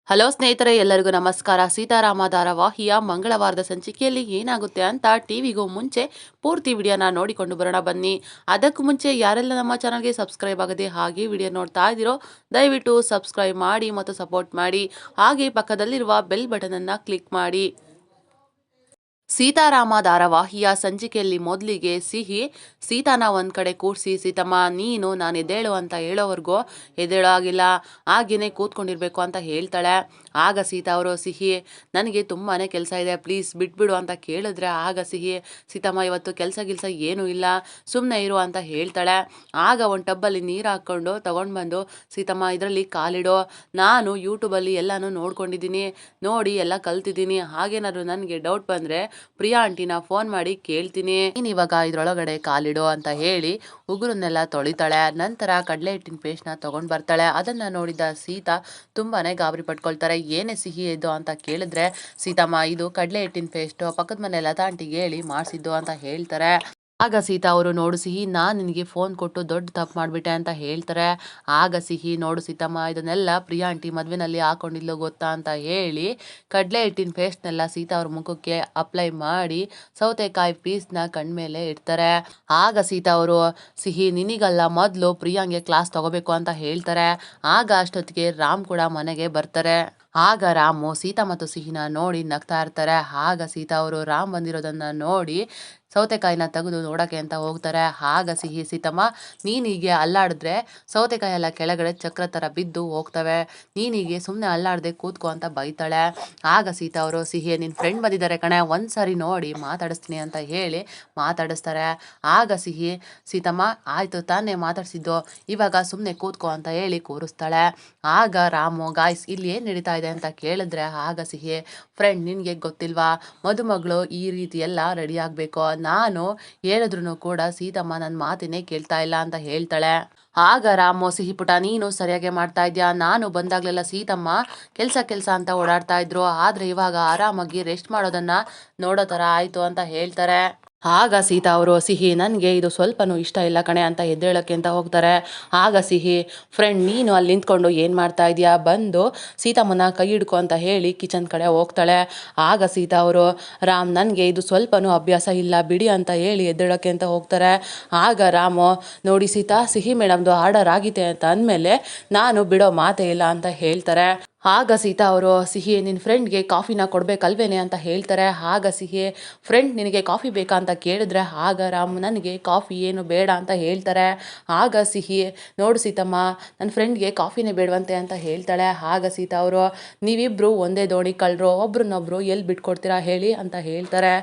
Hello ಸ್ನೇಹಿತರೆ, ಎಲ್ಲರಿಗೂ ನಮಸ್ಕಾರ. ಸೀತಾರಾಮ ಧಾರಾವಾಹಿಯ ಮಂಗಳವಾರದ ಸಂಚಿಕೆಯಲ್ಲಿ ಏನಾಗುತ್ತೆ ಅಂತ ಟಿವಿಗೂ ಮುಂಚೆ ಪೂರ್ತಿ ವಿಡಿಯೋನ ನೋಡಿಕೊಂಡು ಬರೋಣ ಬನ್ನಿ. ಅದಕ್ಕೂ ಮುಂಚೆ ಯಾರೆಲ್ಲ ನಮ್ಮ ಚಾನಲ್ಗೆ ಸಬ್ಸ್ಕ್ರೈಬ್ ಆಗದೆ ಹಾಗೆ ವಿಡಿಯೋ ನೋಡ್ತಾ ಇದ್ದೀರೋ ದಯವಿಟ್ಟು ಸಬ್ಸ್ಕ್ರೈಬ್ ಮಾಡಿ ಮತ್ತು ಸಪೋರ್ಟ್ ಮಾಡಿ. ಹಾಗೆ ಪಕ್ಕದಲ್ಲಿರುವ ಬೆಲ್ ಬಟನ್ ಅನ್ನು ಕ್ಲಿಕ್ ಮಾಡಿ. ಸೀತಾರಾಮ ಧಾರಾವಾಹಿಯ ಸಂಚಿಕೆಯಲ್ಲಿ ಮೊದಲಿಗೆ ಸಿಹಿ ಸೀತಾನ ಒಂದ್ ಕಡೆ ಕೂರಿಸಿ, ಸೀತಮ್ಮ ನೀನು ನಾನು ಎದ್ದೇಳು ಅಂತ ಹೇಳೋವರೆಗೂ ಎದ್ದೇಳೋ ಆಗಿಲ್ಲ, ಹಾಗೇನೆ ಕೂತ್ಕೊಂಡಿರ್ಬೇಕು ಅಂತ ಹೇಳ್ತಾಳೆ. ಆಗ ಸೀತಾ ಅವರು, ಸಿಹಿ ನನಗೆ ತುಂಬಾನೇ ಕೆಲಸ ಇದೆ, ಪ್ಲೀಸ್ ಬಿಟ್ಬಿಡು ಅಂತ ಕೇಳಿದ್ರೆ ಆಗ ಸಿಹಿ, ಸೀತಮ್ಮ ಇವತ್ತು ಕೆಲಸ ಏನೂ ಇಲ್ಲ, ಸುಮ್ಮನೆ ಇರು ಅಂತ ಹೇಳ್ತಾಳೆ. ಆಗ ಒಂದು ಟಬ್ಬಲ್ಲಿ ನೀರು ಹಾಕ್ಕೊಂಡು ತಗೊಂಡು ಬಂದು, ಸೀತಮ್ಮ ಇದರಲ್ಲಿ ಕಾಲಿಡೋ, ನಾನು ಯೂಟ್ಯೂಬಲ್ಲಿ ಎಲ್ಲಾನು ನೋಡ್ಕೊಂಡಿದ್ದೀನಿ, ನೋಡಿ ಎಲ್ಲ ಕಲ್ತಿದ್ದೀನಿ, ಹಾಗೇನಾದ್ರು ನನಗೆ ಡೌಟ್ ಬಂದರೆ ಪ್ರಿಯಾ ಆಂಟಿನ ಫೋನ್ ಮಾಡಿ ಕೇಳ್ತೀನಿ, ನೀನು ಇವಾಗ ಇದ್ರೊಳಗಡೆ ಕಾಲಿಡು ಅಂತ ಹೇಳಿ ಉಗುರನ್ನೆಲ್ಲ ತೊಳಿತಾಳೆ. ನಂತರ ಕಡಲೆ ಹಿಟ್ಟಿನ ಪೇಸ್ಟ್ನ ತಗೊಂಡು ಬರ್ತಾಳೆ. ಅದನ್ನ ನೋಡಿದ ಸೀತಾ ತುಂಬಾನೇ ಗಾಬರಿ ಪಟ್ಕೊಳ್ತಾರೆ. ಏನೇ ಸಿಹಿ ಇದು ಅಂತ ಕೇಳಿದ್ರೆ, ಸೀತಮ್ಮ ಇದು ಕಡಲೆ ಹಿಟ್ಟಿನ ಪೇಸ್ಟು, ಪಕ್ಕದ ಮನೆ ಲತಾ ಆಂಟಿಗೆ ಹೇಳಿ ಮಾಡಿಸಿದ್ದು ಅಂತ ಹೇಳ್ತಾರೆ. ಆಗ ಸೀತಾ ಅವರು, ನೋಡು ಸಿಹಿ ನಾನು ನಿನಗೆ ಫೋನ್ ಕೊಟ್ಟು ದೊಡ್ಡ ತಪ್ಪು ಮಾಡಿಬಿಟ್ಟೆ ಅಂತ ಹೇಳ್ತಾರೆ. ಆಗ ಸಿಹಿ, ನೋಡು ಸೀತಮ್ಮ ಇದನ್ನೆಲ್ಲ ಪ್ರಿಯಾ ಆಂಟಿ ಮದುವೆನಲ್ಲಿ ಹಾಕೊಂಡಿದ್ಲು ಗೊತ್ತಾ ಅಂತ ಹೇಳಿ ಕಡಲೆ ಹಿಟ್ಟಿನ ಪೇಸ್ಟ್ನೆಲ್ಲ ಸೀತಾ ಅವ್ರ ಮುಖಕ್ಕೆ ಅಪ್ಲೈ ಮಾಡಿ ಸೌತೆಕಾಯಿ ಪೀಸ್ನ ಕಣ್ಮೇಲೆ ಇಡ್ತಾರೆ. ಆಗ ಸೀತಾ ಅವರು, ಸಿಹಿ ನಿನಗಲ್ಲ ಮೊದಲು ಪ್ರಿಯಾಂಗೆ ಕ್ಲಾಸ್ ತಗೋಬೇಕು ಅಂತ ಹೇಳ್ತಾರೆ. ಆಗ ಅಷ್ಟೊತ್ತಿಗೆ ರಾಮ್ ಕೂಡ ಮನೆಗೆ ಬರ್ತಾರೆ. ಆಗ ರಾಮು ಸೀತಾ ಮತ್ತು ಸಿಹಿನ ನೋಡಿ ನಗ್ತಾ ಇರ್ತಾರೆ. ಆಗ ಸೀತಾ ಅವರು ರಾಮ್ ಬಂದಿರೋದನ್ನ ನೋಡಿ ಸೌತೆಕಾಯಿನ ತೆಗೆದು ನೋಡೋಕ್ಕೆ ಅಂತ ಹೋಗ್ತಾರೆ. ಆಗ ಸಿಹಿ, ಸೀತಮ್ಮ ನೀನೀಗೆ ಅಲ್ಲಾಡಿದ್ರೆ ಸೌತೆಕಾಯಿ ಎಲ್ಲ ಕೆಳಗಡೆ ಚಕ್ರ ಥರ ಬಿದ್ದು ಹೋಗ್ತವೆ, ನೀನೀಗೆ ಸುಮ್ಮನೆ ಅಲ್ಲಾಡದೆ ಕೂತ್ಕೋ ಅಂತ ಬೈತಾಳೆ. ಆಗ ಸೀತಾ ಅವರು, ಸಿಹಿ ನಿನ್ನ ಫ್ರೆಂಡ್ ಬಂದಿದ್ದಾರೆ ಕಣೆ, ಒಂದ್ಸರಿ ನೋಡಿ ಮಾತಾಡಿಸ್ತೀನಿ ಅಂತ ಹೇಳಿ ಮಾತಾಡಿಸ್ತಾರೆ. ಆಗ ಸಿಹಿ, ಸೀತಮ್ಮ ಆಯಿತು ತಾನೇ ಮಾತಾಡಿಸಿದ್ದು, ಇವಾಗ ಸುಮ್ಮನೆ ಕೂತ್ಕೋ ಅಂತ ಹೇಳಿ ಕೂರಿಸ್ತಾಳೆ. ಆಗ ರಾಮು, ಗಾಯ್ಸ್ ಇಲ್ಲಿ ಏನು ನಡೀತಾ ಇದೆ ಅಂತ ಕೇಳಿದ್ರೆ, ಆಗ ಸಿಹಿ, ಫ್ರೆಂಡ್ ನಿನಗೆ ಗೊತ್ತಿಲ್ವಾ, ಮದುಮಗಳು ಈ ರೀತಿ ಎಲ್ಲ ರೆಡಿ ಆಗಬೇಕು, ನಾನು ಹೇಳಿದ್ರು ಕೂಡ ಸೀತಮ್ಮ ನನ್ನ ಮಾತಿನೇ ಕೇಳ್ತಾ ಇಲ್ಲ ಅಂತ ಹೇಳ್ತಾಳೆ. ಆಗ ರಾಮು, ಸಿಹಿ ಪುಟ ನೀನು ಸರಿಯಾಗಿ ಮಾಡ್ತಾ ಇದ್ಯಾ, ನಾನು ಬಂದಾಗಲೆಲ್ಲ ಸೀತಮ್ಮ ಕೆಲಸ ಅಂತ ಓಡಾಡ್ತಾ ಇದ್ರು, ಆದರೆ ಇವಾಗ ಆರಾಮಾಗಿ ರೆಸ್ಟ್ ಮಾಡೋದನ್ನ ನೋಡೋ ಥರ ಆಯಿತು ಅಂತ ಹೇಳ್ತಾರೆ. ಆಗ ಸೀತಾ ಅವರು, ಸಿಹಿ ನನಗೆ ಇದು ಸ್ವಲ್ಪನೂ ಇಷ್ಟ ಇಲ್ಲ ಕಣೆ ಅಂತ ಎದ್ದೇಳಕ್ಕೆ ಅಂತ ಹೋಗ್ತಾರೆ. ಆಗ ಸಿಹಿ, ಫ್ರೆಂಡ್ ನೀನು ಅಲ್ಲಿ ನಿಂತ್ಕೊಂಡು ಏನು ಮಾಡ್ತಾ ಇದೆಯಾ, ಬಂದು ಸೀತಮ್ಮನ ಕೈ ಹಿಡ್ಕೊ ಅಂತ ಹೇಳಿ ಕಿಚನ್ ಕಡೆ ಹೋಗ್ತಾಳೆ. ಆಗ ಸೀತಾ ಅವರು, ರಾಮ್ ನನಗೆ ಇದು ಸ್ವಲ್ಪನೂ ಅಭ್ಯಾಸ ಇಲ್ಲ ಬಿಡಿ ಅಂತ ಹೇಳಿ ಎದ್ದೇಳಕ್ಕೆ ಅಂತ ಹೋಗ್ತಾರೆ. ಆಗ ರಾಮು, ನೋಡಿ ಸೀತಾ ಸಿಹಿ ಮೇಡಮ್ದು ಆರ್ಡರ್ ಆಗಿದೆ ಅಂತ ಅಂದಮೇಲೆ ನಾನು ಬಿಡೋ ಮಾತೇ ಇಲ್ಲ ಅಂತ ಹೇಳ್ತಾರೆ. ಆಗ ಸೀತಾ ಅವರು, ಸಿಹಿ ನಿನ್ನ ಫ್ರೆಂಡ್ಗೆ ಕಾಫಿನ ಕೊಡಬೇಕಲ್ವೇನೆ ಅಂತ ಹೇಳ್ತಾರೆ. ಆಗ ಸಿಹಿ, ಫ್ರೆಂಡ್ ನಿನಗೆ ಕಾಫಿ ಬೇಕಾ ಅಂತ ಕೇಳಿದ್ರೆ, ಆಗ ರಾಮ್ ನನಗೆ ಕಾಫಿ ಏನು ಬೇಡ ಅಂತ ಹೇಳ್ತಾರೆ. ಆಗ ಸಿಹಿ, ನೋಡು ಸೀತಮ್ಮ ನನ್ನ ಫ್ರೆಂಡ್ಗೆ ಕಾಫಿನೇ ಬೇಡವಂತೆ ಅಂತ ಹೇಳ್ತಾಳೆ. ಆಗ ಸೀತಾ ಅವರು, ನೀವಿಬ್ಬರು ಒಂದೇ ದೋಣಿ ಕಳ್ಳರು, ಒಬ್ರನ್ನೊಬ್ರು ಎಲ್ಲಿ ಬಿಟ್ಕೊಡ್ತೀರಾ ಹೇಳಿ ಅಂತ ಹೇಳ್ತಾರೆ.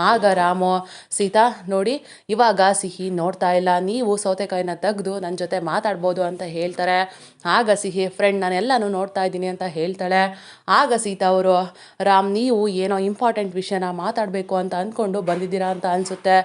ಆಗ ರಾಮು, ಸೀತಾ ನೋಡಿ ಇವಾಗ ಸಿಹಿ ನೋಡ್ತಾ ಇಲ್ಲ, ನೀವು ಸೌತೆಕಾಯಿನ ತೆಗೆದು ನನ್ನ ಜೊತೆ ಮಾತಾಡ್ಬೋದು ಅಂತ ಹೇಳ್ತಾರೆ. ಆಗ ಸಿಹಿ, ಫ್ರೆಂಡ್ ನಾನೆಲ್ಲನೂ ನೋಡ್ತಾ ಇದ್ದೀನಿ ಅಂತ ಹೇಳ್ತಾಳೆ. ಆಗ ಸೀತಾ ಅವರು, ರಾಮ್ ನೀವು ಏನೋ ಇಂಪಾರ್ಟೆಂಟ್ ವಿಷಯನ ಮಾತಾಡಬೇಕು ಅಂತ ಅಂದ್ಕೊಂಡು ಬಂದಿದ್ದೀರಾ ಅಂತ ಅನಿಸುತ್ತೆ,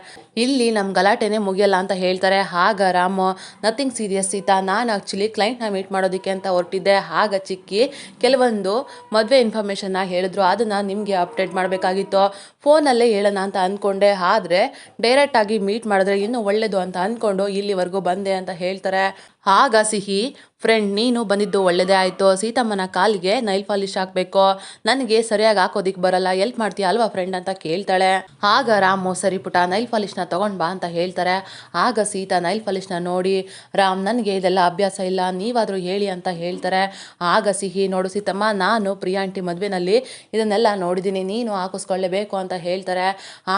ಇಲ್ಲಿ ನಮ್ಮ ಗಲಾಟೆನೇ ಮುಗಿಯಲ್ಲ ಅಂತ ಹೇಳ್ತಾರೆ. ಆಗ ರಾಮ್, ನಥಿಂಗ್ ಸೀರಿಯಸ್ ಸೀತಾ, ನಾನು ಆ್ಯಕ್ಚುಲಿ ಕ್ಲೈಂಟ್ನ ಮೀಟ್ ಮಾಡೋದಕ್ಕೆ ಅಂತ ಹೊರಟಿದ್ದೆ, ಆಗ ಚಿಕ್ಕಿ ಕೆಲವೊಂದು ಮದುವೆ ಇನ್ಫಾರ್ಮೇಷನ್ನ ಹೇಳಿದ್ರು, ಅದನ್ನು ನಿಮಗೆ ಅಪ್ಡೇಟ್ ಮಾಡಬೇಕಾಗಿತ್ತು, ಫೋನಲ್ಲೇ ಹೇಳೋಣ ಅಂತ ಅಂದ್ಕೊಂಡೆ, ಆದರೆ ಡೈರೆಕ್ಟಾಗಿ ಮೀಟ್ ಮಾಡಿದ್ರೆ ಇನ್ನೂ ಒಳ್ಳೆಯದು ಅಂತ ಅಂದ್ಕೊಂಡು ಇಲ್ಲಿವರೆಗೂ ಬಂದೆ ಅಂತ ಹೇಳ್ತಾರೆ. ಆಗ ಸಿಹಿ, ಫ್ರೆಂಡ್ ನೀನು ಬಂದಿದ್ದು ಒಳ್ಳೆಯದೇ ಆಯಿತು, ಸೀತಮ್ಮನ ಕಾಲಿಗೆ ನೈಲ್ ಪಾಲಿಶ್ ಹಾಕಬೇಕು, ನನಗೆ ಸರಿಯಾಗಿ ಹಾಕೋದಿಕ್ಕೆ ಬರಲ್ಲ, ಎಲ್ಪ್ ಮಾಡ್ತೀಯ ಅಲ್ವಾ ಫ್ರೆಂಡ್ ಅಂತ ಕೇಳ್ತಾಳೆ. ಆಗ ರಾಮು, ಸರಿ ಪುಟ ನೈಲ್ ಪಾಲಿಶ್ನ ತೊಗೊಂಡು ಬಾ ಅಂತ ಹೇಳ್ತಾರೆ. ಆಗ ಸೀತಾ ನೈಲ್ ಪಾಲಿಶ್ನ ನೋಡಿ, ರಾಮ್ ನನಗೆ ಇದೆಲ್ಲ ಅಭ್ಯಾಸ ಇಲ್ಲ, ನೀವಾದರೂ ಹೇಳಿ ಅಂತ ಹೇಳ್ತಾರೆ. ಆಗ ಸಿಹಿ, ನೋಡು ಸೀತಮ್ಮ ನಾನು ಪ್ರಿಯಾ ಆಂಟಿ ಮದುವೆನಲ್ಲಿ ಇದನ್ನೆಲ್ಲ ನೋಡಿದ್ದೀನಿ, ನೀನು ಹಾಕಿಸ್ಕೊಳ್ಳೇಬೇಕು ಅಂತ ಹೇಳ್ತಾರೆ.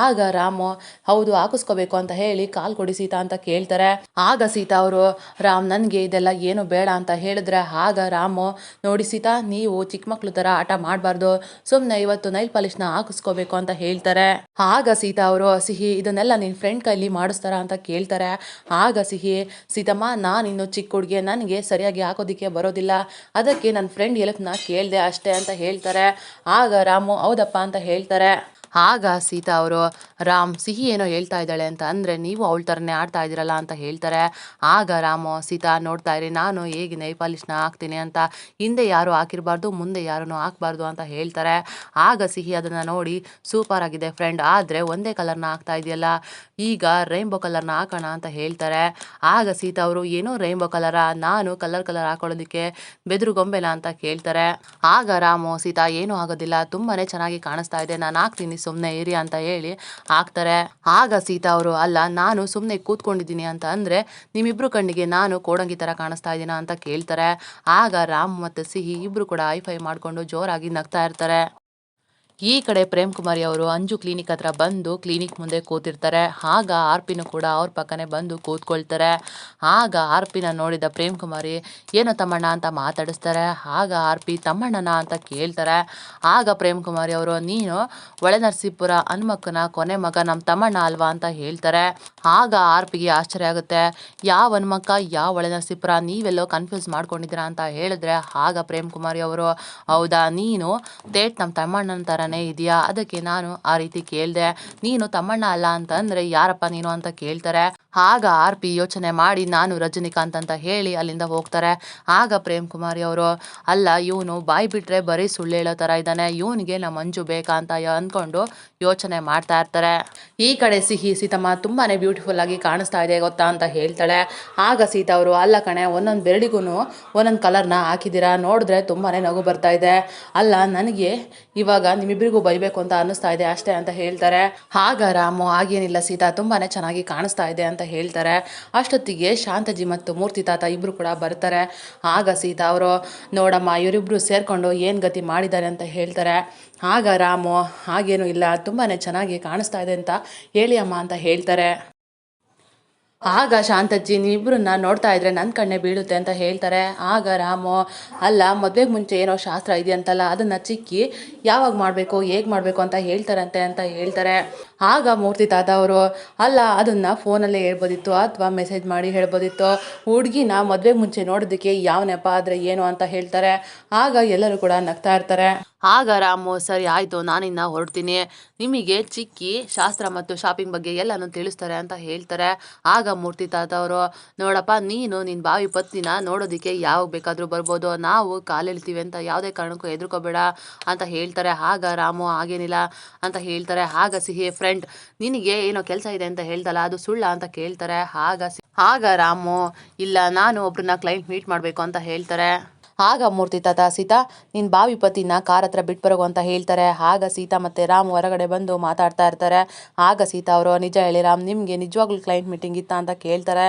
ಆಗ ರಾಮು, ಹೌದು ಹಾಕಿಸ್ಕೋಬೇಕು ಅಂತ ಹೇಳಿ ಕಾಲ್ ಕೊಡಿ ಸೀತಾ ಅಂತ ಕೇಳ್ತಾರೆ. ಆಗ ಸೀತಾ ಅವರು, ರಾಮ್ ನನಗೆ ಇದೆಲ್ಲ ಏನು ಬೇಡ ಅಂತ ಹೇಳಿದ್ರೆ, ಆಗ ರಾಮು, ನೋಡಿ ಸೀತಾ ನೀವು ಚಿಕ್ಕ ಮಕ್ಳು ಥರ ಆಟ ಮಾಡಬಾರ್ದು, ಸುಮ್ಮನೆ ಇವತ್ತು ನೈಲ್ ಪಾಲಿಶ್ನ ಹಾಕಿಸ್ಕೋಬೇಕು ಅಂತ ಹೇಳ್ತಾರೆ. ಆಗ ಸೀತಾ ಅವರು, ಸಿಹಿ ಇದನ್ನೆಲ್ಲ ನಿನ್ನ ಫ್ರೆಂಡ್ ಕೈಲಿ ಮಾಡಿಸ್ತಾರ ಅಂತ ಕೇಳ್ತಾರೆ. ಆಗ ಸಿಹಿ, ಸೀತಮ್ಮ ನಾನು ಇನ್ನು ಚಿಕ್ಕ ಹುಡುಗಿ, ನನಗೆ ಸರಿಯಾಗಿ ಹಾಕೋದಿಕ್ಕೆ ಬರೋದಿಲ್ಲ, ಅದಕ್ಕೆ ನನ್ನ ಫ್ರೆಂಡ್ ಎಲ್ಪ್ನ ಕೇಳಿದೆ ಅಷ್ಟೇ ಅಂತ ಹೇಳ್ತಾರೆ. ಆಗ ರಾಮು, ಹೌದಪ್ಪ ಅಂತ ಹೇಳ್ತಾರೆ. ಆಗ ಸೀತಾ ಅವರು ರಾಮ್ ಸಿಹಿ ಏನೋ ಹೇಳ್ತಾ ಇದ್ದಾಳೆ ಅಂತ ಅಂದರೆ ನೀವು ಅವಳ ಥರನೇ ಆಡ್ತಾ ಇದ್ದೀರಲ್ಲ ಅಂತ ಹೇಳ್ತಾರೆ. ಆಗ ರಾಮು ಸೀತಾ ನೋಡ್ತಾ ಇರಿ, ನಾನು ಹೇಗೆ ನೈಲ್ ಪಾಲಿಶ್ನ ಹಾಕ್ತೀನಿ ಅಂತ, ಹಿಂದೆ ಯಾರು ಹಾಕಿರಬಾರ್ದು ಮುಂದೆ ಯಾರನ್ನು ಹಾಕಬಾರ್ದು ಅಂತ ಹೇಳ್ತಾರೆ. ಆಗ ಸಿಹಿ ಅದನ್ನು ನೋಡಿ ಸೂಪರ್ ಆಗಿದೆ ಫ್ರೆಂಡ್, ಆದರೆ ಒಂದೇ ಕಲರ್ನ ಹಾಕ್ತಾ ಇದೆಯಲ್ಲ, ಈಗ ರೈನ್ಬೋ ಕಲರ್ನ ಹಾಕೋಣ ಅಂತ ಹೇಳ್ತಾರೆ. ಆಗ ಸೀತಾ ಅವರು ಏನೋ ರೈನ್ಬೋ ಕಲರ, ನಾನು ಕಲರ್ ಹಾಕೊಳ್ಳೋದಕ್ಕೆ ಬೆದರುಗೊಂಬೆನ ಅಂತ ಕೇಳ್ತಾರೆ. ಆಗ ರಾಮು ಸೀತಾ ಏನೂ ಆಗೋದಿಲ್ಲ, ತುಂಬಾನೇ ಚೆನ್ನಾಗಿ ಕಾಣಿಸ್ತಾ ಇದೆ, ನಾನು ಹಾಕ್ತೀನಿ ಸುಮ್ಮನೆ ಇರಿ ಅಂತ ಹೇಳಿ ಹಾಕ್ತಾರೆ. ಆಗ ಸೀತಾ ಅವರು ಅಲ್ಲ ನಾನು ಸುಮ್ಮನೆ ಕೂತ್ಕೊಂಡಿದ್ದೀನಿ ಅಂತ ಅಂದರೆ ನಿಮ್ಮಿಬ್ರು ಕಣ್ಣಿಗೆ ನಾನು ಕೋಡಂಗಿ ಥರ ಕಾಣಿಸ್ತಾ ಇದ್ದೀನ ಅಂತ ಕೇಳ್ತಾರೆ. ಆಗ ರಾಮ್ ಮತ್ತು ಸಿಹಿ ಇಬ್ಬರು ಕೂಡ ಹೈಫೈ ಮಾಡಿಕೊಂಡು ಜೋರಾಗಿ ನಗ್ತಾ ಇರ್ತಾರೆ. ಈ ಕಡೆ ಪ್ರೇಮ್ ಕುಮಾರಿ ಅವರು ಅಂಜು ಕ್ಲಿನಿಕ್ ಹತ್ರ ಬಂದು ಕ್ಲಿನಿಕ್ ಮುಂದೆ ಕೂತಿರ್ತಾರೆ. ಆಗ ಆರ್ಪಿನೂ ಕೂಡ ಅವ್ರ ಪಕ್ಕನೆ ಬಂದು ಕೂತ್ಕೊಳ್ತಾರೆ. ಆಗ ಆರ್ಪಿನ ನೋಡಿದ ಪ್ರೇಮ್ ಕುಮಾರಿ ಏನೋ ತಮ್ಮಣ್ಣ ಅಂತ ಮಾತಾಡಿಸ್ತಾರೆ. ಆಗ ಆರ್ಪಿ ತಮ್ಮಣ್ಣನ ಅಂತ ಕೇಳ್ತಾರೆ. ಆಗ ಪ್ರೇಮ್ ಕುಮಾರಿ ಅವರು ನೀನು ಒಳನರಸೀಪುರ ಹನುಮಕ್ಕನ ಕೊನೆ ಮಗ ನಮ್ಮ ತಮ್ಮಣ್ಣ ಅಲ್ವಾ ಅಂತ ಹೇಳ್ತಾರೆ. ಆಗ ಆರ್ಪಿಗೆ ಆಶ್ಚರ್ಯ ಆಗುತ್ತೆ, ಯಾವ ಹನುಮಕ್ಕ ಯಾವ ಒಳನರಸೀಪುರ, ನೀವೆಲ್ಲೋ ಕನ್ಫ್ಯೂಸ್ ಮಾಡ್ಕೊಂಡಿದ್ದೀರಾ ಅಂತ ಹೇಳಿದ್ರೆ ಆಗ ಪ್ರೇಮ್ ಕುಮಾರಿ ಅವರು ಹೌದಾ ನೀನು ಡೇಟ್ ನಮ್ಮ ತಮ್ಮಣ್ಣನ ಥರ ಇದೆಯಾ, ಅದಕ್ಕೆ ನಾನು ಆ ರೀತಿ ಕೇಳಿದೆ, ನೀನು ತಮ್ಮಣ್ಣ ಅಲ್ಲ ಅಂತ ಅಂದ್ರೆ ಯಾರಪ್ಪ ನೀನು ಅಂತ ಕೇಳ್ತಾರೆ. ಆಗ ಆರ್ಪಿ ಯೋಚನೆ ಮಾಡಿ ನಾನು ರಜನಿಕಾಂತ್ ಅಂತ ಹೇಳಿ ಅಲ್ಲಿಂದ ಹೋಗ್ತಾರೆ. ಆಗ ಪ್ರೇಮ್ ಕುಮಾರಿ ಅವರು ಅಲ್ಲ ಇವನು ಬಾಯಿ ಬಿಟ್ರೆ ಬರೀ ಸುಳ್ಳು ಹೇಳೋ ಥರ ಇದ್ದಾನೆ, ಇವನಿಗೆ ನಮ್ಮ ಮಂಜು ಬೇಕಾ ಅಂತ ಅಂದ್ಕೊಂಡು ಯೋಚನೆ ಮಾಡ್ತಾ ಇರ್ತಾರೆ. ಈ ಕಡೆ ಸಿಹಿ ಸೀತಮ್ಮ ತುಂಬಾನೇ ಬ್ಯೂಟಿಫುಲ್ ಆಗಿ ಕಾಣಿಸ್ತಾ ಇದೆ ಗೊತ್ತಾ ಅಂತ ಹೇಳ್ತಾಳೆ. ಆಗ ಸೀತಾ ಅವರು ಅಲ್ಲ ಕಣೆ, ಒಂದೊಂದು ಬೆರಳಿಗೂ ಒಂದೊಂದು ಕಲರ್ನ ಹಾಕಿದ್ದೀರಾ, ನೋಡಿದ್ರೆ ತುಂಬಾನೇ ನಗು ಬರ್ತಾ ಇದೆ, ಅಲ್ಲ ನನಗೆ ಇವಾಗ ನಿಮ್ಮಿಬ್ಬರಿಗೂ ಬೈಬೇಕು ಅಂತ ಅನ್ನಿಸ್ತಾ ಇದೆ ಅಷ್ಟೇ ಅಂತ ಹೇಳ್ತಾರೆ. ಆಗ ರಾಮು ಹಾಗೇನಿಲ್ಲ ಸೀತಾ ತುಂಬಾನೇ ಚೆನ್ನಾಗಿ ಕಾಣಿಸ್ತಾ ಇದೆ ಅಂತ ಹೇಳ್ತಾರೆ. ಅಷ್ಟೊತ್ತಿಗೆ ಶಾಂತಜಿ ಮತ್ತು ಮೂರ್ತಿ ತಾತ ಇಬ್ರು ಕೂಡ ಬರ್ತಾರೆ. ಆಗ ಸೀತಾ ಅವರು ನೋಡಮ್ಮ ಇವರಿಬ್ರು ಸೇರ್ಕೊಂಡು ಏನು ಗತಿ ಮಾಡಿದ್ದಾರೆ ಅಂತ ಹೇಳ್ತಾರೆ. ಆಗ ರಾಮು ಹಾಗೇನೂ ಇಲ್ಲ ತುಂಬಾನೇ ಚೆನ್ನಾಗಿ ಕಾಣಿಸ್ತಾ ಇದೆ ಅಂತ ಹೇಳಿ ಅಮ್ಮ ಅಂತ ಹೇಳ್ತಾರೆ. ಆಗ ಶಾಂತಜ್ಜಿ ನೀವಿಬ್ಬರನ್ನ ನೋಡ್ತಾ ಇದ್ರೆ ನನ್ನ ಕಣ್ಣೆ ಬೀಳುತ್ತೆ ಅಂತ ಹೇಳ್ತಾರೆ. ಆಗ ರಾಮು ಅಲ್ಲ ಮದುವೆಗೆ ಮುಂಚೆ ಏನೋ ಶಾಸ್ತ್ರ ಇದೆಯಂತಲ್ಲ, ಅದನ್ನು ಚಿಕ್ಕಿ ಯಾವಾಗ ಮಾಡಬೇಕು ಹೇಗೆ ಮಾಡಬೇಕು ಅಂತ ಹೇಳ್ತಾರಂತೆ ಅಂತ ಹೇಳ್ತಾರೆ. ಆಗ ಮೂರ್ತಿ ತಾತ ಅವರು ಅಲ್ಲ ಅದನ್ನು ಫೋನಲ್ಲೇ ಹೇಳ್ಬೋದಿತ್ತು ಅಥವಾ ಮೆಸೇಜ್ ಮಾಡಿ ಹೇಳ್ಬೋದಿತ್ತು, ಹುಡುಗಿನ ಮದುವೆಗೆ ಮುಂಚೆ ನೋಡೋದಕ್ಕೆ ಯಾವ ನೆಪ ಆದರೆ ಏನು ಅಂತ ಹೇಳ್ತಾರೆ. ಆಗ ಎಲ್ಲರೂ ಕೂಡ ನಗ್ತಾ ಇರ್ತಾರೆ. ಆಗ ರಾಮು ಸರಿ ಆಯಿತು ನಾನಿನ್ನ ಹೊರಡ್ತೀನಿ, ನಿಮಗೆ ಚಿಕ್ಕಿ ಶಾಸ್ತ್ರ ಮತ್ತು ಶಾಪಿಂಗ್ ಬಗ್ಗೆ ಎಲ್ಲನೂ ತಿಳಿಸ್ತಾರೆ ಅಂತ ಹೇಳ್ತಾರೆ. ಆಗ ಮೂರ್ತಿ ತಾತ ಅವರು ನೋಡಪ್ಪ ನೀನು ನಿನ್ನ ಬಾವಿ ಪತ್ನಿನ ನೋಡೋದಕ್ಕೆ ಯಾವಾಗ ಬೇಕಾದರೂ ಬರ್ಬೋದು, ನಾವು ಕಾಲೆಳ್ತೀವಿ ಅಂತ ಯಾವುದೇ ಕಾರಣಕ್ಕೂ ಹೆದರ್ಕೋಬೇಡ ಅಂತ ಹೇಳ್ತಾರೆ. ಆಗ ರಾಮು ಹಾಗೇನಿಲ್ಲ ಅಂತ ಹೇಳ್ತಾರೆ. ಆಗ ಸಿಹಿ ಫ್ರೆಂಡ್ ನಿನಗೆ ಏನೋ ಕೆಲಸ ಇದೆ ಅಂತ ಹೇಳ್ತಲ್ಲ ಅದು ಸುಳ್ಳ ಅಂತ ಕೇಳ್ತಾರೆ. ಆಗ ರಾಮು ಇಲ್ಲ ನಾನು ಒಬ್ರನ್ನ ಕ್ಲೈಂಟ್ ಮೀಟ್ ಮಾಡಬೇಕು ಅಂತ ಹೇಳ್ತಾರೆ. ಆಗ ಮೂರ್ತಿ ತಾತ ಸೀತಾ ನಿನ್ನ ಬಾವಿ ಪತಿನ ಕಾರ್ ಹತ್ರ ಬಿಟ್ಟು ಬರೋಗು ಅಂತ ಹೇಳ್ತಾರೆ. ಆಗ ಸೀತಾ ಮತ್ತು ರಾಮ್ ಹೊರಗಡೆ ಬಂದು ಮಾತಾಡ್ತಾ ಇರ್ತಾರೆ. ಆಗ ಸೀತಾ ಅವರು ನಿಜ ಹೇಳಿ ರಾಮ್ ನಿಮಗೆ ನಿಜವಾಗ್ಲೂ ಕ್ಲೈಂಟ್ ಮೀಟಿಂಗ್ ಇತ್ತಾ ಅಂತ ಕೇಳ್ತಾರೆ.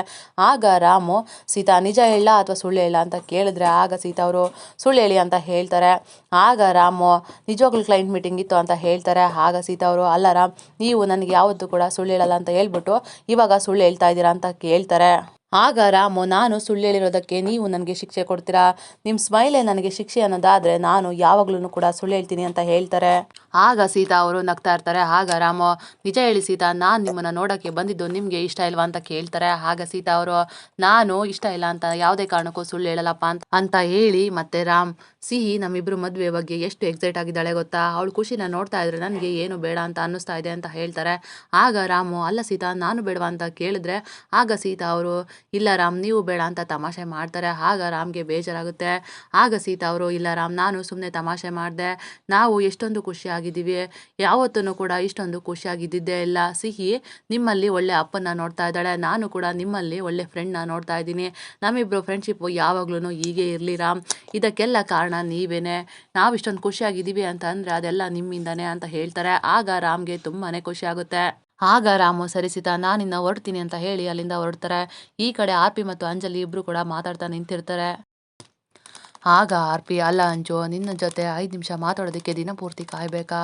ಆಗ ರಾಮು ಸೀತಾ ನಿಜ ಹೇಳ ಅಥವಾ ಸುಳ್ಳು ಹೇಳ ಅಂತ ಕೇಳಿದ್ರೆ ಆಗ ಸೀತಾ ಅವರು ಸುಳ್ಳು ಹೇಳಿ ಅಂತ ಹೇಳ್ತಾರೆ. ಆಗ ರಾಮು ನಿಜವಾಗ್ಲೂ ಕ್ಲೈಂಟ್ ಮೀಟಿಂಗ್ ಇತ್ತು ಅಂತ ಹೇಳ್ತಾರೆ. ಆಗ ಸೀತಾ ಅವರು ಅಲ್ಲ ರಾಮ್ ನೀವು ನನಗೆ ಯಾವತ್ತೂ ಕೂಡ ಸುಳ್ಳು ಹೇಳಲ್ಲ ಅಂತ ಹೇಳ್ಬಿಟ್ಟು ಇವಾಗ ಸುಳ್ಳು ಹೇಳ್ತಾ ಇದ್ದೀರಾ ಅಂತ ಕೇಳ್ತಾರೆ. ಆಗ ರಾಮು ನಾನು ಸುಳ್ಳು ಹೇಳಿರೋದಕ್ಕೆ ನೀವು ನನಗೆ ಶಿಕ್ಷೆ ಕೊಡ್ತೀರಾ, ನಿಮ್ಮ ಸ್ಮೈಲೇ ನನಗೆ ಶಿಕ್ಷೆ ಅನ್ನೋದಾದರೆ ನಾನು ಯಾವಾಗಲೂ ಕೂಡ ಸುಳ್ಳು ಹೇಳ್ತೀನಿ ಅಂತ ಹೇಳ್ತಾರೆ. ಆಗ ಸೀತಾ ಅವರು ನಗ್ತಾ ಇರ್ತಾರೆ. ಆಗ ರಾಮು ನಿಜ ಹೇಳಿ ಸೀತಾ ನಾನು ನಿಮ್ಮನ್ನು ನೋಡೋಕ್ಕೆ ಬಂದಿದ್ದು ನಿಮಗೆ ಇಷ್ಟ ಇಲ್ವಾ ಅಂತ ಕೇಳ್ತಾರೆ. ಆಗ ಸೀತಾ ಅವರು ನಾನು ಇಷ್ಟ ಇಲ್ಲ ಅಂತ ಯಾವುದೇ ಕಾರಣಕ್ಕೂ ಸುಳ್ಳು ಹೇಳಲ್ಲಪ್ಪ ಅಂತ ಹೇಳಿ ಮತ್ತೆ ರಾಮ್ ಸಿಹಿ ನಮ್ಮಿಬ್ರು ಮದುವೆ ಬಗ್ಗೆ ಎಷ್ಟು ಎಕ್ಸೈಟ್ ಆಗಿದ್ದಾಳೆ ಗೊತ್ತಾ, ಅವಳು ಖುಷಿನ ನೋಡ್ತಾ ಇದ್ರೆ ನನಗೆ ಏನು ಬೇಡ ಅಂತ ಅನ್ನಿಸ್ತಾ ಇದೆ ಅಂತ ಹೇಳ್ತಾರೆ. ಆಗ ರಾಮು ಅಲ್ಲ ಸೀತಾ ನಾನು ಬೇಡವಾ ಅಂತ ಕೇಳಿದ್ರೆ ಆಗ ಸೀತಾ ಅವರು ಇಲ್ಲ ರಾಮ್ ನೀವು ಬೇಡ ಅಂತ ತಮಾಷೆ ಮಾಡ್ತಾರೆ. ಆಗ ರಾಮ್ಗೆ ಬೇಜಾರಾಗುತ್ತೆ. ಆಗ ಸೀತಾ ಅವರು ಇಲ್ಲ ರಾಮ್ ನಾನು ಸುಮ್ಮನೆ ತಮಾಷೆ ಮಾಡಿದೆ, ನಾವು ಎಷ್ಟೊಂದು ಖುಷಿಯಾಗಿದ್ದೀವಿ, ಯಾವತ್ತೂ ಕೂಡ ಇಷ್ಟೊಂದು ಖುಷಿಯಾಗಿದ್ದಿದ್ದೇ ಇಲ್ಲ, ಸಿಹಿ ನಿಮ್ಮಲ್ಲಿ ಒಳ್ಳೆ ಅಪ್ಪನ ನೋಡ್ತಾ ಇದ್ದಾಳೆ, ನಾನು ಕೂಡ ನಿಮ್ಮಲ್ಲಿ ಒಳ್ಳೆ ಫ್ರೆಂಡ್ನ ನೋಡ್ತಾ ಇದ್ದೀನಿ, ನಮ್ಮಿಬ್ಬರು ಫ್ರೆಂಡ್ಶಿಪ್ಪು ಯಾವಾಗ್ಲೂ ಹೀಗೆ ಇರಲಿ ರಾಮ್, ಇದಕ್ಕೆಲ್ಲ ಕಾರಣ ನೀವೇನೆ, ನಾವು ಇಷ್ಟೊಂದು ಖುಷಿಯಾಗಿದ್ದೀವಿ ಅಂತ ಅಂದರೆ ಅದೆಲ್ಲ ನಿಮ್ಮಿಂದನೇ ಅಂತ ಹೇಳ್ತಾರೆ. ಆಗ ರಾಮ್ಗೆ ತುಂಬಾ ಖುಷಿ ಆಗುತ್ತೆ. ಆಗ ರಾಮು ಸರಿ ಸೀತಾ ನಾನಿನ್ನ ಹೊರಡ್ತೀನಿ ಅಂತ ಹೇಳಿ ಅಲ್ಲಿಂದ ಹೊರಡ್ತಾರೆ. ಈ ಕಡೆ ಆರ್ಪಿ ಮತ್ತು ಅಂಜಲಿ ಇಬ್ರು ಕೂಡ ಮಾತಾಡ್ತಾ ನಿಂತಿರ್ತಾರೆ. ಆಗ ಆರ್ಪಿ ಅಲ್ಲ ಅಂಜು ನಿನ್ನ ಜೊತೆ 5 ನಿಮಿಷ ಮಾತಾಡೋದಕ್ಕೆ ದಿನಪೂರ್ತಿ ಕಾಯಬೇಕಾ,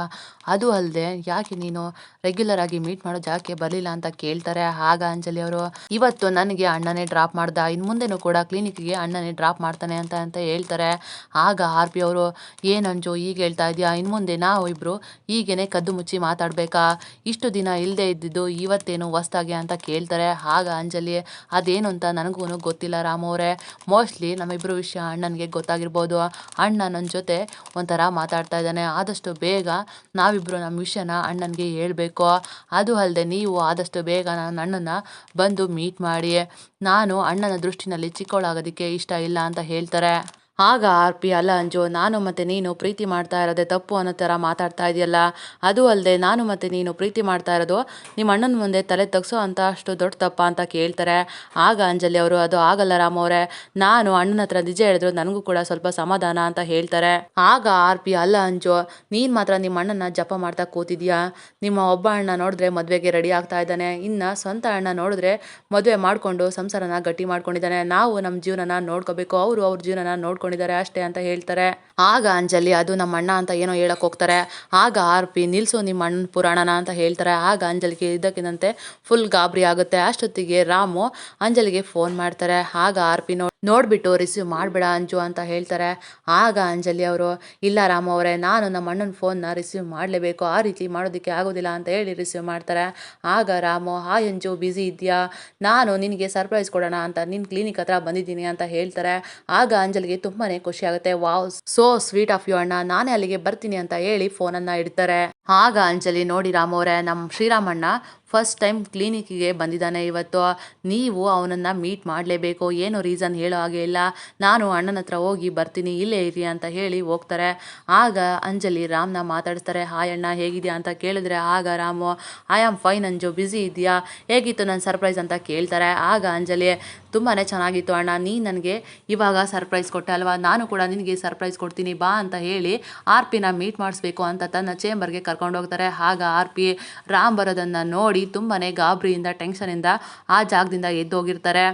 ಅದು ಅಲ್ಲದೆ ಯಾಕೆ ನೀನು ರೆಗ್ಯುಲರ್ ಆಗಿ ಮೀಟ್ ಮಾಡೋ ಜಾಗಕ್ಕೆ ಬರಲಿಲ್ಲ ಅಂತ ಕೇಳ್ತಾರೆ. ಆಗ ಅಂಜಲಿ ಅವರು ಇವತ್ತು ನನಗೆ ಅಣ್ಣನೇ ಡ್ರಾಪ್ ಮಾಡ್ದ, ಇನ್ನು ಮುಂದೆನೂ ಕೂಡ ಕ್ಲಿನಿಕ್ಗೆ ಅಣ್ಣನೇ ಡ್ರಾಪ್ ಮಾಡ್ತಾನೆ ಅಂತ ಹೇಳ್ತಾರೆ. ಆಗ ಆರ್ಪಿ ಅವರು ಏನಂಜು ಈಗ ಹೇಳ್ತಾ ಇದೆಯಾ, ಇನ್ನು ಮುಂದೆ ನಾವು ಇಬ್ಬರು ಹೀಗೇನೆ ಕದ್ದು ಮುಚ್ಚಿ ಮಾತಾಡಬೇಕಾ, ಇಷ್ಟು ದಿನ ಇಲ್ಲದೆ ಇದ್ದಿದ್ದು ಇವತ್ತೇನು ಹೊಸ್ದಾಗೆ ಅಂತ ಕೇಳ್ತಾರೆ. ಆಗ ಅಂಜಲಿ ಅದೇನು ಅಂತ ನನಗೂ ಗೊತ್ತಿಲ್ಲ ರಾಮು ಅವರೇ, ಮೋಸ್ಟ್ಲಿ ನಮ್ಮಿಬ್ಬರು ವಿಷಯ ಅಣ್ಣನಿಗೆ ಗೊತ್ತಿಲ್ಲ ಹೊತ್ತಾಗಿರ್ಬೋದು ಅಣ್ಣ ನನ್ನ ಜೊತೆ ಒಂಥರ ಮಾತಾಡ್ತಾ ಇದ್ದಾನೆ, ಆದಷ್ಟು ಬೇಗ ನಾವಿಬ್ಬರು ನಮ್ಮ ವಿಷಯನ ಅಣ್ಣನಿಗೆ ಹೇಳಬೇಕು. ಅದು ಅಲ್ಲದೆ ನೀವು ಆದಷ್ಟು ಬೇಗ ನನ್ನ ಅಣ್ಣನ ಬಂದು ಮೀಟ್ ಮಾಡಿ, ನಾನು ಅಣ್ಣನ ದೃಷ್ಟಿನಲ್ಲಿ ಚಿಕ್ಕವಳಾಗೋದಕ್ಕೆ ಇಷ್ಟ ಇಲ್ಲ ಅಂತ ಹೇಳ್ತಾರೆ. ಆಗ ಆರ್ಪಿ, ಅಲ್ಲ ಅಂಜು, ನಾನು ಮತ್ತು ನೀನು ಪ್ರೀತಿ ಮಾಡ್ತಾ ಇರೋದೇ ತಪ್ಪು ಅನ್ನೋ ಥರ ಮಾತಾಡ್ತಾ ಇದೆಯಲ್ಲ, ಅದು ಅಲ್ಲದೆ ನಾನು ಮತ್ತು ನೀನು ಪ್ರೀತಿ ಮಾಡ್ತಾ ಇರೋದು ನಿಮ್ಮ ಅಣ್ಣನ ಮುಂದೆ ತಲೆ ತಗ್ಸೋ ಅಂತ ಅಷ್ಟು ದೊಡ್ಡ ತಪ್ಪ ಅಂತ ಕೇಳ್ತಾರೆ. ಆಗ ಅಂಜಲಿ ಅವರು, ಅದು ಆಗಲ್ಲ ರಾಮ್ ಅವರೇ, ನಾನು ಅಣ್ಣನ ಹತ್ರ ನಿಜ ಹೇಳಿದ್ರು ನನಗೂ ಕೂಡ ಸ್ವಲ್ಪ ಸಮಾಧಾನ ಅಂತ ಹೇಳ್ತಾರೆ. ಆಗ ಆರ್ಪಿ, ಅಲ್ಲ ಅಂಜು, ನೀನು ಮಾತ್ರ ನಿಮ್ಮ ಅಣ್ಣನ ಜಪ ಮಾಡ್ತಾ ಕೂತಿದ್ಯಾ, ನಿಮ್ಮ ಒಬ್ಬ ಅಣ್ಣ ನೋಡಿದ್ರೆ ಮದುವೆಗೆ ರೆಡಿ ಆಗ್ತಾ ಇದ್ದಾನೆ, ಇನ್ನು ಸ್ವಂತ ಅಣ್ಣ ನೋಡಿದ್ರೆ ಮದುವೆ ಮಾಡಿಕೊಂಡು ಸಂಸಾರನ ಗಟ್ಟಿ ಮಾಡ್ಕೊಂಡಿದ್ದಾನೆ, ನಾವು ನಮ್ಮ ಜೀವನನ ನೋಡ್ಕೋಬೇಕು, ಅವರು ಅವ್ರ ಜೀವನನ ನೋಡ್ಕೊಂಡಿದ್ದಾರೆ ಅಷ್ಟೇ ಅಂತ ಹೇಳ್ತಾರೆ. ಆಗ ಅಂಜಲಿ, ಅದು ನಮ್ಮ ಅಣ್ಣ ಅಂತ ಏನೋ ಹೇಳಕ್ ಹೋಗ್ತಾರೆ. ಆಗ ಆರ್ಪಿ, ನಿಲ್ಸು ನಿಮ್ಮ ಅಣ್ಣನ ಪುರಾಣನ ಅಂತ ಹೇಳ್ತಾರೆ. ಆಗ ಅಂಜಲಿಗೆ ಇದ್ದಕ್ಕಿದ್ದಂತೆ ಫುಲ್ ಗಾಬರಿ ಆಗುತ್ತೆ. ಅಷ್ಟೊತ್ತಿಗೆ ರಾಮು ಅಂಜಲಿಗೆ ಫೋನ್ ಮಾಡ್ತಾರೆ. ಆಗ ಆರ್ಪಿ ನೋಡ್ಬಿಟ್ಟು ರಿಸೀವ್ ಮಾಡಬೇಡ ಅಂಜು ಅಂತ ಹೇಳ್ತಾರೆ. ಆಗ ಅಂಜಲಿ ಅವರು, ಇಲ್ಲ ರಾಮು ಅವರೇ, ನಾನು ನಮ್ಮ ಅಣ್ಣನ ಫೋನ್ನ ರಿಸೀವ್ ಮಾಡಲೇಬೇಕು, ಆ ರೀತಿ ಮಾಡೋದಕ್ಕೆ ಆಗೋದಿಲ್ಲ ಅಂತ ಹೇಳಿ ರಿಸೀವ್ ಮಾಡ್ತಾರೆ. ಆಗ ರಾಮು, ಹಾಯ್ ಅಂಜು, ಬ್ಯುಸಿ ಇದೆಯಾ, ನಾನು ನಿನಗೆ ಸರ್ಪ್ರೈಸ್ ಕೊಡೋಣ ಅಂತ ನಿನ್ನ ಕ್ಲಿನಿಕ್ ಹತ್ರ ಬಂದಿದ್ದೀನಿ ಅಂತ ಹೇಳ್ತಾರೆ. ಆಗ ಅಂಜಲಿಗೆ ತುಂಬಾ ಖುಷಿ ಆಗುತ್ತೆ. Wow, so sweet of you ಅಣ್ಣ, ನಾನೇ ಅಲ್ಲಿಗೆ ಬರ್ತೀನಿ ಅಂತ ಹೇಳಿ ಫೋನನ್ನು ಇಡ್ತಾರೆ. ಆಗ ಅಂಜಲಿ, ನೋಡಿ ರಾಮು ಅವರೇ, ನಮ್ಮ ಶ್ರೀರಾಮಣ್ಣ ಫಸ್ಟ್ ಟೈಮ್ ಕ್ಲಿನಿಕ್ಕಿಗೆ ಬಂದಿದ್ದಾನೆ ಇವತ್ತು, ನೀವು ಅವನನ್ನು ಮೀಟ್ ಮಾಡಲೇಬೇಕು, ಏನು ರೀಸನ್ ಹೇಳೋ ಹಾಗೆ ಇಲ್ಲ, ನಾನು ಅಣ್ಣನ ಹತ್ರ ಹೋಗಿ ಬರ್ತೀನಿ, ಇಲ್ಲೇ ಇರಿ ಅಂತ ಹೇಳಿ ಹೋಗ್ತಾರೆ. ಆಗ ಅಂಜಲಿ ರಾಮ್ನ ಮಾತಾಡಿಸ್ತಾರೆ. ಹಾಯ್ ಅಣ್ಣ, ಹೇಗಿದೆಯಾ ಅಂತ ಕೇಳಿದ್ರೆ ಆಗ Ramu, I am fine Anju, busy ಇದೆಯಾ, ಹೇಗಿತ್ತು ನನ್ನ ಸರ್ಪ್ರೈಸ್ ಅಂತ ಕೇಳ್ತಾರೆ. ಆಗ ಅಂಜಲಿ, ತುಂಬಾ ಚೆನ್ನಾಗಿತ್ತು ಅಣ್ಣ, ನೀನು ನನಗೆ ಇವಾಗ ಸರ್ಪ್ರೈಸ್ ಕೊಟ್ಟೆ ಅಲ್ವಾ, ನಾನು ಕೂಡ ನಿನಗೆ ಸರ್ಪ್ರೈಸ್ ಕೊಡ್ತೀನಿ ಬಾ ಅಂತ ಹೇಳಿ ಆರ್ಪಿನ ಮೀಟ್ ಮಾಡಿಸ್ಬೇಕು ಅಂತ ತನ್ನ ಚೇಂಬರ್ಗೆ ಕರ್ಕೊಂಡು ಹೋಗ್ತಾರೆ. ಆಗ ಆರ್ಪಿ ರಾಮ್ ಬರೋದನ್ನು ನೋಡಿ ತುಂಬಾ ಗಾಬರಿಯಿಂದ ಟೆನ್ಷನಿಂದ ಆ ಜಾಗದಿಂದ ಎದ್ದೋಗಿರ್ತಾರೆ.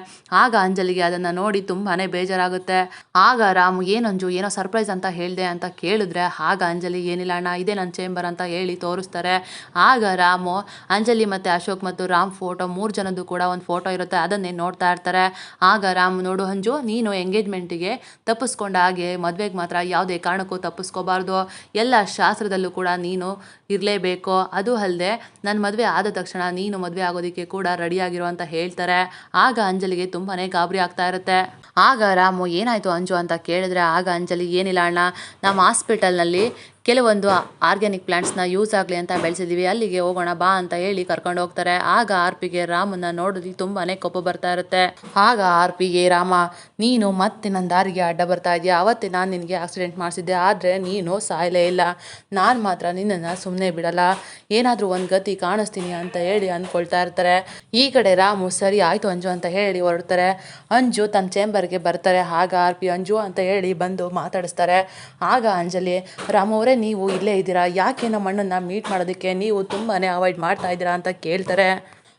ಆಗ ಅಂಜಲಿಗೆ ಅದನ್ನು ನೋಡಿ ತುಂಬಾ ಬೇಜಾರಾಗುತ್ತೆ. ಆಗ ರಾಮು, ಏನಂಜು, ಏನೋ ಸರ್ಪ್ರೈಸ್ ಅಂತ ಹೇಳಿದೆ ಅಂತ ಕೇಳಿದ್ರೆ ಆಗ ಅಂಜಲಿ, ಏನಿಲ್ಲ ಅಣ್ಣ, ಇದೇ ನನ್ನ ಚೇಂಬರ್ ಅಂತ ಹೇಳಿ ತೋರಿಸ್ತಾರೆ. ಆಗ ರಾಮು ಅಂಜಲಿ ಮತ್ತು ಅಶೋಕ್ ಮತ್ತು ರಾಮ್ ಫೋಟೋ, 3 ಜನದ್ದು ಕೂಡ ಒಂದು ಫೋಟೋ ಇರುತ್ತೆ, ಅದನ್ನೇ ನೋಡ್ತಾ ಇರ್ತಾರೆ. ಆಗ ರಾಮ್, ನೋಡು ಅಂಜು, ನೀನು ಎಂಗೇಜ್ಮೆಂಟಿಗೆ ತಪ್ಪಿಸ್ಕೊಂಡ ಹಾಗೆ ಮದುವೆಗೆ ಮಾತ್ರ ಯಾವುದೇ ಕಾರಣಕ್ಕೂ ತಪ್ಪಿಸ್ಕೋಬಾರ್ದು, ಎಲ್ಲ ಶಾಸ್ತ್ರದಲ್ಲೂ ಕೂಡ ನೀನು ಇರಲೇಬೇಕು, ಅದು ಅಲ್ಲದೆ ನನ್ನ ಮದುವೆ ಆದ ತಕ್ಷಣ ನೀನು ಮದುವೆ ಆಗೋದಕ್ಕೆ ಕೂಡ ರೆಡಿಯಾಗಿರೋ ಅಂತ ಹೇಳ್ತಾರೆ. ಆಗ ಅಂಜಲಿಗೆ ತುಂಬಾ ಗಾಬರಿ ಆಗ್ತಾ ಇರುತ್ತೆ. ಆಗ ರಾಮು, ಏನಾಯಿತು ಅಂಜು ಅಂತ ಕೇಳಿದ್ರೆ ಆಗ ಅಂಜಲಿ, ಏನಿಲ್ಲ ಅಣ್ಣ, ನಮ್ಮ ಹಾಸ್ಪಿಟಲ್ನಲ್ಲಿ ಕೆಲವೊಂದು ಆರ್ಗ್ಯಾನಿಕ್ ಪ್ಲಾಂಟ್ಸ್ನ ಯೂಸ್ ಆಗಲಿ ಅಂತ ಬೆಳೆಸಿದ್ದೀವಿ, ಅಲ್ಲಿಗೆ ಹೋಗೋಣ ಬಾ ಅಂತ ಹೇಳಿ ಕರ್ಕೊಂಡು ಹೋಗ್ತಾರೆ. ಆಗ ಆರ್ಪಿಗೆ ರಾಮನ್ನ ನೋಡಿದ್ರೆ ತುಂಬಾ ಕೋಪ ಬರ್ತಾ ಇರುತ್ತೆ. ಆಗ ಆರ್ಪಿಗೆ, ರಾಮ, ನೀನು ಮತ್ತೆ ನನ್ನ ದಾರಿಗೆ ಅಡ್ಡ ಬರ್ತಾ ಇದೆಯಾ, ಅವತ್ತೇ ನಾನು ನಿನಗೆ ಆಕ್ಸಿಡೆಂಟ್ ಮಾಡಿಸಿದ್ದೆ, ಆದರೆ ನೀನು ಸಾಯಲೇ ಇಲ್ಲ, ನಾನು ಮಾತ್ರ ನಿನ್ನನ್ನು ಸುಮ್ಮನೆ ಬಿಡಲ್ಲ, ಏನಾದರೂ ಒಂದು ಗತಿ ಕಾಣಿಸ್ತೀನಿ ಅಂತ ಹೇಳಿ ಅಂದ್ಕೊಳ್ತಾ ಇರ್ತಾರೆ. ಈ ಕಡೆ ರಾಮು, ಸರಿ ಆಯಿತು ಅಂಜು ಅಂತ ಹೇಳಿ ಹೊರಡ್ತಾರೆ. ಅಂಜು ತನ್ನ ಚೇಂಬರ್ಗೆ ಬರ್ತಾರೆ. ಆಗ ಆರ್ಪಿ, ಅಂಜು ಅಂತ ಹೇಳಿ ಬಂದು ಮಾತಾಡಿಸ್ತಾರೆ. ಆಗ ಅಂಜಲಿ, ರಾಮು ಅವರೇ, ನೀವು ಇಲ್ಲೇ ಇದ್ದೀರಾ, ಯಾಕೆ ನಮ್ಮ ಅಣ್ಣನ ಮೀಟ್ ಮಾಡೋದಕ್ಕೆ ನೀವು ತುಂಬಾ ಅವಾಯ್ಡ್ ಮಾಡ್ತಾ ಇದ್ದೀರಾ ಅಂತ ಕೇಳ್ತಾರೆ.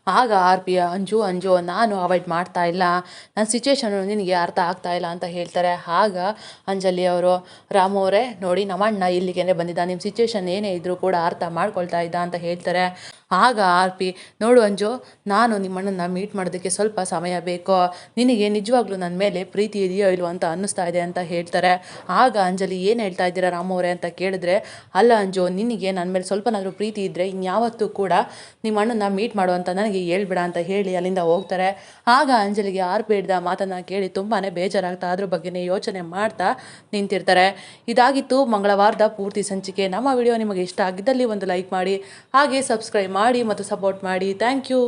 ಆಗ ಆರ್ಪಿ, ಅಂಜು ಅಂಜು, ನಾನು ಅವಾಯ್ಡ್ ಮಾಡ್ತಾ ಇಲ್ಲ, ನನ್ನ ಸಿಚುವೇಶನು ನಿನಗೆ ಅರ್ಥ ಆಗ್ತಾ ಇಲ್ಲ ಅಂತ ಹೇಳ್ತಾರೆ. ಆಗ ಅಂಜಲಿ ಅವರು, ರಾಮು ಅವರೇ, ನೋಡಿ ನಮ್ಮ ಅಣ್ಣ ಇಲ್ಲಿಗೆ ಬಂದಿದ್ದ, ನಿಮ್ಮ ಸಿಚುವೇಶನ್ ಏನೇ ಇದ್ದರೂ ಕೂಡ ಅರ್ಥ ಮಾಡ್ಕೊಳ್ತಾ ಇದ್ದ ಅಂತ ಹೇಳ್ತಾರೆ. ಆಗ ಆರ್ಪಿ, ನೋಡು ಅಂಜು, ನಾನು ನಿಮ್ಮ ಅಣ್ಣನ ಮೀಟ್ ಮಾಡೋದಕ್ಕೆ ಸ್ವಲ್ಪ ಸಮಯ ಬೇಕು, ನಿನಗೆ ನಿಜವಾಗ್ಲೂ ನನ್ನ ಮೇಲೆ ಪ್ರೀತಿ ಇದೆಯೋ ಇಲ್ವೋ ಅಂತ ಅನ್ನಿಸ್ತಾ ಇದೆ ಅಂತ ಹೇಳ್ತಾರೆ. ಆಗ ಅಂಜಲಿ, ಏನು ಹೇಳ್ತಾ ಇದ್ದೀರಾ ರಾಮು ಅವರೇ ಅಂತ ಕೇಳಿದ್ರೆ, ಅಲ್ಲ ಅಂಜು, ನಿನಗೆ ನನ್ನ ಮೇಲೆ ಸ್ವಲ್ಪನಾದರೂ ಪ್ರೀತಿ ಇದ್ದರೆ ಇನ್ಯಾವತ್ತೂ ಕೂಡ ನಿಮ್ಮ ಅಣ್ಣನ ಮೀಟ್ ಮಾಡುವಂತ ನನಗೆ ಹೇಳ್ಬೇಡ ಅಂತ ಹೇಳಿ ಅಲ್ಲಿಂದ ಹೋಗ್ತಾರೆ. ಆಗ ಅಂಜಲಿಗೆ ಆರ್ಪಿ ಹಿಡ್ದ ಮಾತನ್ನು ಕೇಳಿ ತುಂಬಾ ಬೇಜಾರಾಗ್ತಾ ಅದ್ರ ಬಗ್ಗೆನೇ ಯೋಚನೆ ಮಾಡ್ತಾ ನಿಂತಿರ್ತಾರೆ. ಇದಾಗಿತ್ತು ಮಂಗಳವಾರದ ಪೂರ್ತಿ ಸಂಚಿಕೆ. ನಮ್ಮ ವಿಡಿಯೋ ನಿಮಗೆ ಇಷ್ಟ ಆಗಿದ್ದಲ್ಲಿ ಒಂದು ಲೈಕ್ ಮಾಡಿ, ಹಾಗೆ ಸಬ್ಸ್ಕ್ರೈಬ್ ಮಾಡಿ ಮತ್ತು ಸಪೋರ್ಟ್ ಮಾಡಿ. Thank you.